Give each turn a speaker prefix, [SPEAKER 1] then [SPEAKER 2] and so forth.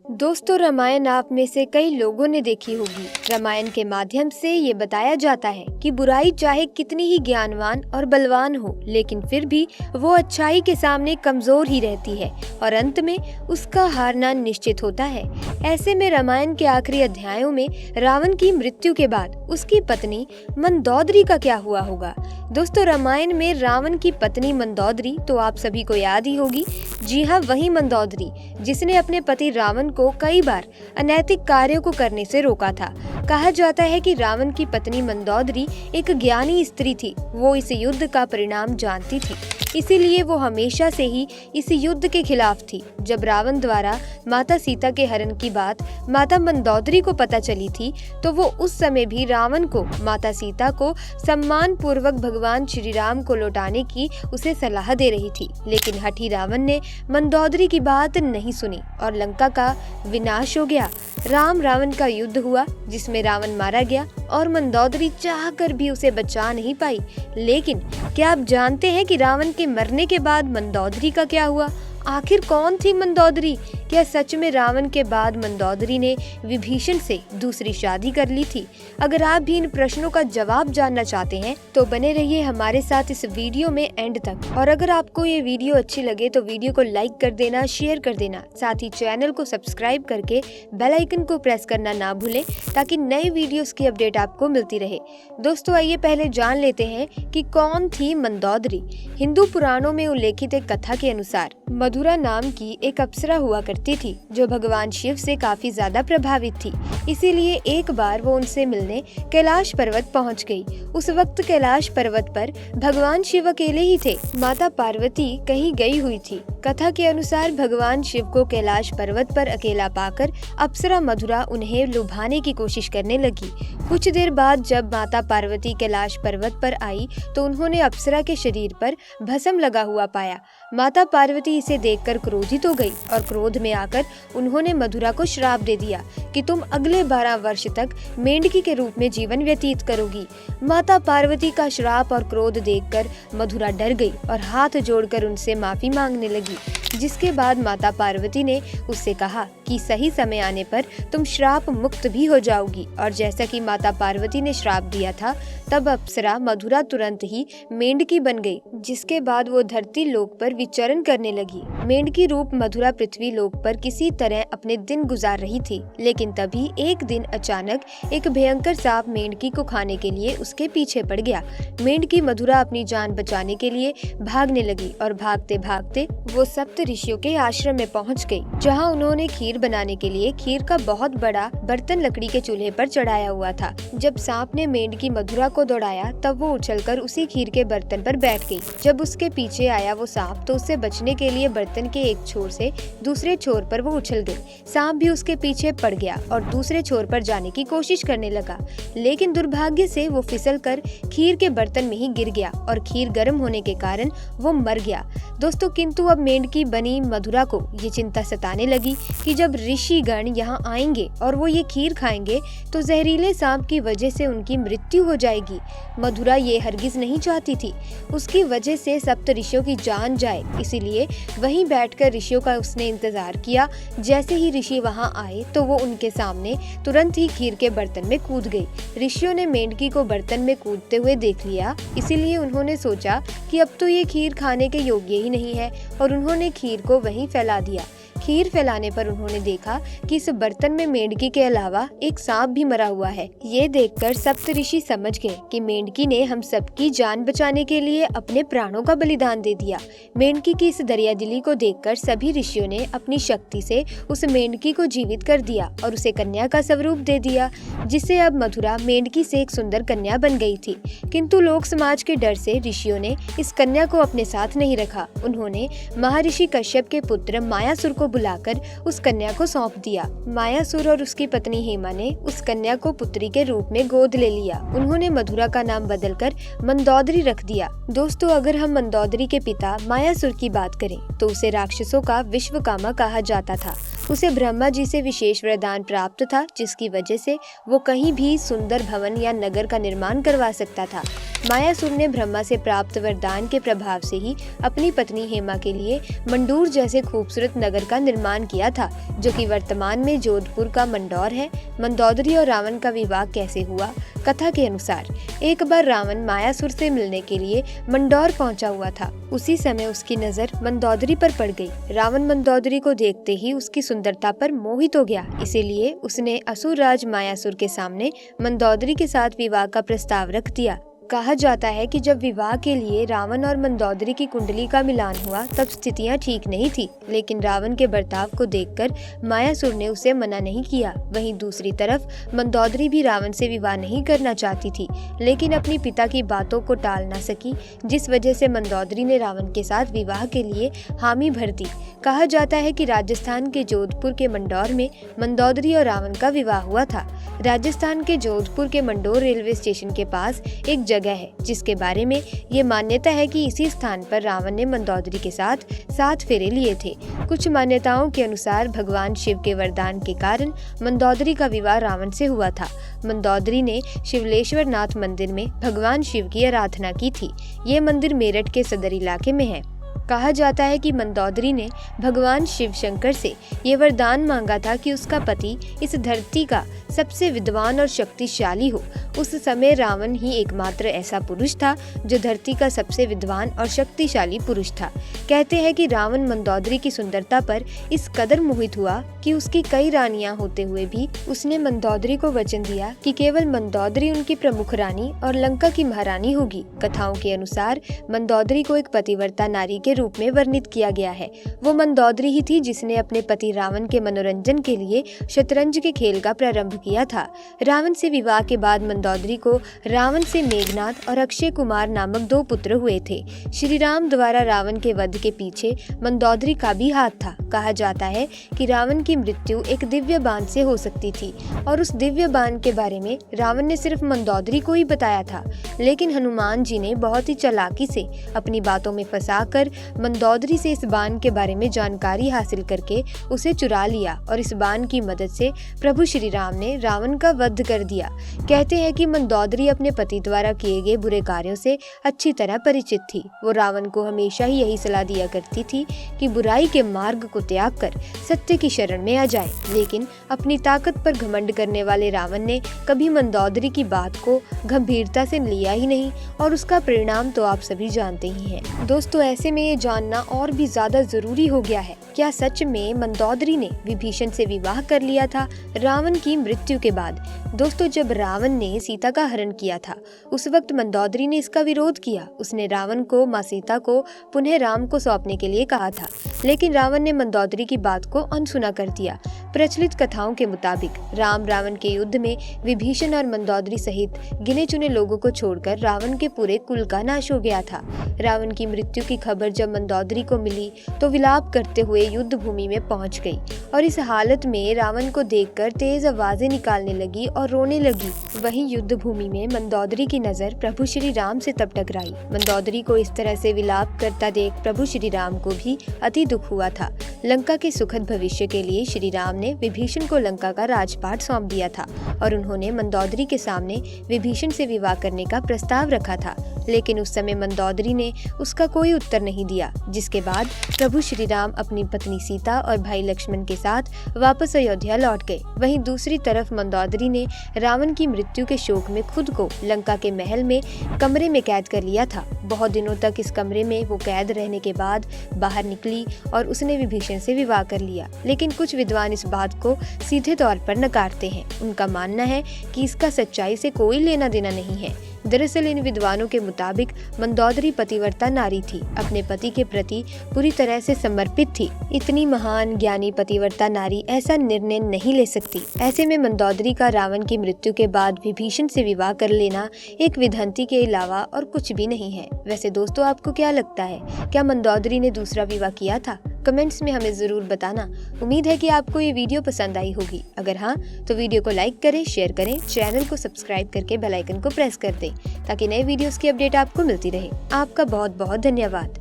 [SPEAKER 1] दोस्तों, रामायण आप में से कई लोगों ने देखी होगी। रामायण के माध्यम से ये बताया जाता है कि बुराई चाहे कितनी ही ज्ञानवान और बलवान हो, लेकिन फिर भी वो अच्छाई के सामने कमजोर ही रहती है और अंत में उसका हारना निश्चित होता है। ऐसे में रामायण के आखिरी अध्यायों में रावण की मृत्यु के बाद उसकी पत्नी मंदोदरी का क्या हुआ होगा। दोस्तों, रामायण में रावण की पत्नी मंदोदरी तो आप सभी को याद ही होगी। जी हाँ, वही मंदोदरी जिसने अपने पति रावण को कई बार अनैतिक कार्यों को करने से रोका था। कहा जाता है कि रावण की पत्नी मंदोदरी एक ज्ञानी स्त्री थी। वो इस युद्ध का परिणाम जानती थी, इसीलिए वो हमेशा से ही इस युद्ध के खिलाफ थी। जब रावण द्वारा माता सीता के हरण की बात माता मंदोदरी को पता चली थी, तो वो उस समय भी रावण को माता सीता को सम्मान पूर्वक भगवान श्री राम को लौटाने की उसे सलाह दे रही थी। लेकिन हठी रावण ने मंदोदरी की बात नहीं सुनी और लंका का विनाश हो गया। राम रावण का युद्ध हुआ जिसमें रावण मारा गया और मंदोदरी चाहकर भी उसे बचा नहीं पाई। लेकिन क्या आप जानते हैं कि रावण के मरने के बाद मंदोदरी का क्या हुआ? आखिर कौन थी मंदोदरी? क्या सच में रावण के बाद मंदोदरी ने विभीषण से दूसरी शादी कर ली थी? अगर आप भी इन प्रश्नों का जवाब जानना चाहते हैं तो बने रहिए हमारे साथ इस वीडियो में एंड तक। और अगर आपको ये वीडियो अच्छी लगे तो वीडियो को लाइक कर देना, शेयर कर देना, साथ ही चैनल को सब्सक्राइब करके बेल आइकन को प्रेस करना ना भूलें ताकि नए वीडियोस की अपडेट आपको मिलती रहे। दोस्तों, आइए पहले जान लेते हैं कि कौन थी मंदोदरी। हिंदू पुराणों में उल्लेखित एक कथा के अनुसार मधुरा नाम की एक अप्सरा हुआ करती थी जो भगवान शिव से काफी ज्यादा प्रभावित थी। इसीलिए एक बार वो उनसे मिलने कैलाश पर्वत पहुंच गई। उस वक्त कैलाश पर्वत पर भगवान शिव अकेले ही थे। माता पार्वती कहीं गई हुई थी। कथा के अनुसार भगवान शिव को कैलाश पर्वत पर अकेला पाकर अप्सरा मधुरा उन्हें लुभाने की कोशिश करने लगी। कुछ देर बाद जब माता पार्वती कैलाश पर्वत पर आई तो उन्होंने अप्सरा के शरीर पर भस्म लगा हुआ पाया। माता पार्वती इसे देखकर क्रोधित हो गई और क्रोध में आकर उन्होंने मधुरा को श्राप दे दिया कि तुम अगले 12 वर्ष तक मेंढकी के रूप में जीवन व्यतीत करोगी। माता पार्वती का श्राप और क्रोध देखकर मधुरा डर गई और हाथ जोड़कर उनसे माफी मांगने लगी। जिसके बाद माता पार्वती ने उससे कहा कि सही समय आने पर तुम श्राप मुक्त भी हो जाओगी। और जैसा कि माता पार्वती ने श्राप दिया था, तब अप्सरा मधुरा तुरंत ही मेंढकी बन गई। जिसके बाद वो धरती लोक पर विचरण करने लगी। मेंढकी रूप मधुरा पृथ्वी लोक पर किसी तरह अपने दिन गुजार रही थी। लेकिन तभी एक दिन अचानक एक भयंकर सांप मेंढकी को खाने के लिए उसके पीछे पड़ गया। मेंढकी मधुरा अपनी जान बचाने के लिए भागने लगी और भागते भागते वो सप्त ऋषियों के आश्रम में पहुंच गई, जहां उन्होंने खीर बनाने के लिए खीर का बहुत बड़ा बर्तन लकड़ी के चूल्हे पर चढ़ाया हुआ था। जब सांप ने मेंढकी मधुरा को दौड़ाया तब वो उछलकर उसी खीर के बर्तन पर बैठ गई। जब उसके पीछे आया वो सांप तो उससे बचने के लिए बर्तन के एक छोर से दूसरे छोर पर वो उछल गई। सांप भी उसके पीछे पड़ गया और दूसरे छोर पर जाने की कोशिश करने लगा, लेकिन दुर्भाग्य से वो फिसलकर खीर के बर्तन में ही गिर गया और खीर गर्म होने के कारण वो मर गया। दोस्तों, किंतु अब मेंढकी बनी मधुरा को ये चिंता सताने लगी कि जब ऋषि गण यहाँ आएंगे और वो ये खीर खाएंगे तो जहरीले सांप की वजह से उनकी मृत्यु हो जाएगी। मधुरा ये हरगिज नहीं चाहती थी उसकी वजह से सप्त ऋषियों की जान जाए, इसीलिए वहीं बैठकर ऋषियों का उसने इंतजार किया। जैसे ही ऋषि वहां आए तो वो उनके सामने तुरंत ही खीर के बर्तन में कूद गई। ऋषियों ने मेंढकी को बर्तन में कूदते हुए देख लिया, इसीलिए उन्होंने सोचा कि अब तो ये खीर खाने के योग्य ही नहीं है और उन्होंने खीर को वहीं फैला दिया। खीर फैलाने पर उन्होंने देखा कि इस बर्तन में मेंढकी के अलावा एक सांप भी मरा हुआ है। ये देखकर सप्त ऋषि समझ गए कि मेंढकी ने हम सबकी जान बचाने के लिए अपने प्राणों का बलिदान दे दिया। मेंढकी की इस दरियादिली को देखकर सभी ऋषियों ने अपनी शक्ति से उस मेंढकी को जीवित कर दिया और उसे कन्या का स्वरूप दे दिया, जिससे अब मधुरा मेंढकी से एक सुंदर कन्या बन गई थी। किंतु लोक समाज के डर से ऋषियों ने इस कन्या को अपने साथ नहीं रखा। उन्होंने महर्षि कश्यप के पुत्र मायासुर को बुलाकर उस कन्या को सौंप दिया। मायासुर और उसकी पत्नी हेमा ने उस कन्या को पुत्री के रूप में गोद ले लिया। उन्होंने मधुरा का नाम बदलकर मंदोदरी रख दिया। दोस्तों, अगर हम मंदोदरी के पिता मायासुर की बात करें तो उसे राक्षसों का विश्वकामा कहा जाता था। उसे ब्रह्मा जी से विशेष वरदान प्राप्त था, जिसकी वजह से वो कहीं भी सुंदर भवन या नगर का निर्माण करवा सकता था। मायासुर ने ब्रह्मा से प्राप्त वरदान के प्रभाव से ही अपनी पत्नी हेमा के लिए मंडूर जैसे खूबसूरत नगर का निर्माण किया था, जो कि वर्तमान में जोधपुर का मंडौर है। मंदोदरी और रावण का विवाह कैसे हुआ? कथा के अनुसार एक बार रावण मायासुर से मिलने के लिए मंडौर पहुंचा हुआ था। उसी समय उसकी नजर मंदोदरी पर पड़ गई। रावण मंदोदरी को देखते ही उसकी सुंदरता पर मोहित हो गया, इसीलिए उसने असुर राज मायासुर के सामने मंदोदरी के साथ विवाह का प्रस्ताव रख दिया। कहा जाता है कि जब विवाह के लिए रावण और मंदोदरी की कुंडली का मिलान हुआ तब स्थितियां ठीक नहीं थी, लेकिन रावण के बर्ताव को देखकर मायासुर ने उसे मना नहीं किया। वहीं दूसरी तरफ मंदोदरी भी रावण से विवाह नहीं करना चाहती थी, लेकिन अपनी पिता की बातों को टाल ना सकी, जिस वजह से मंदोदरी ने रावण के साथ विवाह के लिए हामी भर दी। कहा जाता है कि राजस्थान के जोधपुर के मंडौर में मंदोदरी और रावण का विवाह हुआ था। राजस्थान के जोधपुर के मंडौर रेलवे स्टेशन के पास एक जगह है, जिसके बारे में ये मान्यता है कि इसी स्थान पर रावण ने मंदोदरी के साथ 7 फेरे लिए थे। कुछ मान्यताओं के अनुसार भगवान शिव के वरदान के कारण मंदोदरी का विवाह रावण से हुआ था। मंदोदरी ने शिवलेश्वर नाथ मंदिर में भगवान शिव की आराधना की थी। ये मंदिर मेरठ के सदर इलाके में है। कहा जाता है कि मंदोदरी ने भगवान शिव शंकर से ये वरदान मांगा था कि उसका पति इस धरती का सबसे विद्वान और शक्तिशाली हो। उस समय रावण ही एकमात्र ऐसा पुरुष था जो धरती का सबसे विद्वान और शक्तिशाली पुरुष था। कहते हैं कि रावण मंदोदरी की सुंदरता पर इस कदर मोहित हुआ कि उसकी कई रानियां होते हुए भी उसने मंदोदरी को वचन दिया कि केवल मंदोदरी उनकी प्रमुख रानी और लंका की महारानी होगी। कथाओं के अनुसार मंदोदरी को एक पतिव्रता नारी के रूप में वर्णित किया गया है। वो मंदोदरी ही थी जिसने अपने पति रावण के मनोरंजन के लिए शतरंज के खेल का प्रारंभ किया था। रावण से विवाह के बाद मंदोदरी को रावण से मेघनाद और अक्षय कुमार नामक 2 पुत्र हुए थे। श्री राम द्वारा रावण के वध के पीछे मंदोदरी का भी हाथ था। कहा जाता है कि रावण की मृत्यु एक दिव्य बाण से हो सकती थी और उस दिव्य बाण के बारे में रावण ने सिर्फ मंदोदरी को ही बताया था, लेकिन हनुमान जी ने बहुत ही चालाकी से अपनी बातों में फंसाकर मंदोदरी से इस बाण के बारे में जानकारी हासिल करके उसे चुरा लिया और इस बाण की मदद से प्रभु श्री राम ने रावण का वध कर दिया। कहते हैं कि मंदोदरी अपने पति द्वारा किए गए बुरे कार्यों से अच्छी तरह परिचित थी। वो रावण को हमेशा ही यही सलाह दिया करती थी कि बुराई के मार्ग को त्याग कर सत्य की शरण में आ जाए, लेकिन अपनी ताकत पर घमंड करने वाले रावण ने कभी मंदोदरी की बात को गंभीरता से लिया ही नहीं और उसका परिणाम तो आप सभी जानते ही हैं। दोस्तों, ऐसे में ये जानना और भी ज्यादा जरूरी हो गया है, क्या सच में मंदोदरी ने विभीषण से विवाह कर लिया था रावण की मृत्यु के बाद? दोस्तों, जब रावण ने सीता का हरण किया था उस वक्त मंदोदरी ने इसका विरोध किया। उसने रावण को माँ सीता को पुनः राम को सौंपने के लिए कहा था, लेकिन रावण ने मंदोदरी की बात को अनसुना कर दिया। प्रचलित कथाओं के मुताबिक राम रावण के युद्ध में विभीषण और मंदोदरी सहित गिने चुने लोगों को छोड़कर रावण के पूरे कुल का नाश हो गया था। रावण की मृत्यु की खबर जब मंदोदरी को मिली तो विलाप करते हुए युद्ध भूमि में पहुंच गई और इस हालत में रावण को देखकर तेज आवाजें निकालने लगी और रोने लगी। वहीं युद्ध भूमि में मंदोदरी की नजर प्रभु श्री राम से तब टकराई। मंदोदरी को इस तरह से विलाप करता देख प्रभु श्री राम को भी अति दुख हुआ था। लंका के सुखद भविष्य के लिए श्री राम ने विभीषण को लंका का राजपाट सौंप दिया था और उन्होंने मंदोदरी के सामने विभीषण से विवाह करने का प्रस्ताव रखा था, लेकिन उस समय मंदोदरी ने उसका कोई उत्तर नहीं दिया, जिसके बाद प्रभु श्री राम अपनी पत्नी सीता और भाई लक्ष्मण के साथ वापस अयोध्या लौट गए। वहीं दूसरी तरफ मंदोदरी ने रावण की मृत्यु के शोक में खुद को लंका के महल में कमरे में कैद कर लिया था। बहुत दिनों तक इस कमरे में वो कैद रहने के बाद बाहर निकली और उसने विभीषण से विवाह कर लिया, लेकिन कुछ विद्वान इस बात को सीधे तौर पर नकारते हैं। उनका मानना है कि इसका सच्चाई से कोई लेना देना नहीं है। दरअसल इन विद्वानों के मुताबिक मंदोदरी पतिव्रता नारी थी, अपने पति के प्रति पूरी तरह से समर्पित थी। इतनी महान ज्ञानी पतिव्रता नारी ऐसा निर्णय नहीं ले सकती। ऐसे में मंदोदरी का रावण की मृत्यु के बाद विभीषण से विवाह कर लेना एक विधंती के अलावा और कुछ भी नहीं है। वैसे दोस्तों, आपको क्या लगता है, क्या मंदोदरी ने दूसरा विवाह किया था? कमेंट्स में हमें जरूर बताना। उम्मीद है कि आपको ये वीडियो पसंद आई होगी। अगर हाँ, तो वीडियो को लाइक करें, शेयर करें, चैनल को सब्सक्राइब करके बेल आइकन को प्रेस कर दें ताकि नए वीडियोस की अपडेट आपको मिलती रहे। आपका बहुत बहुत धन्यवाद।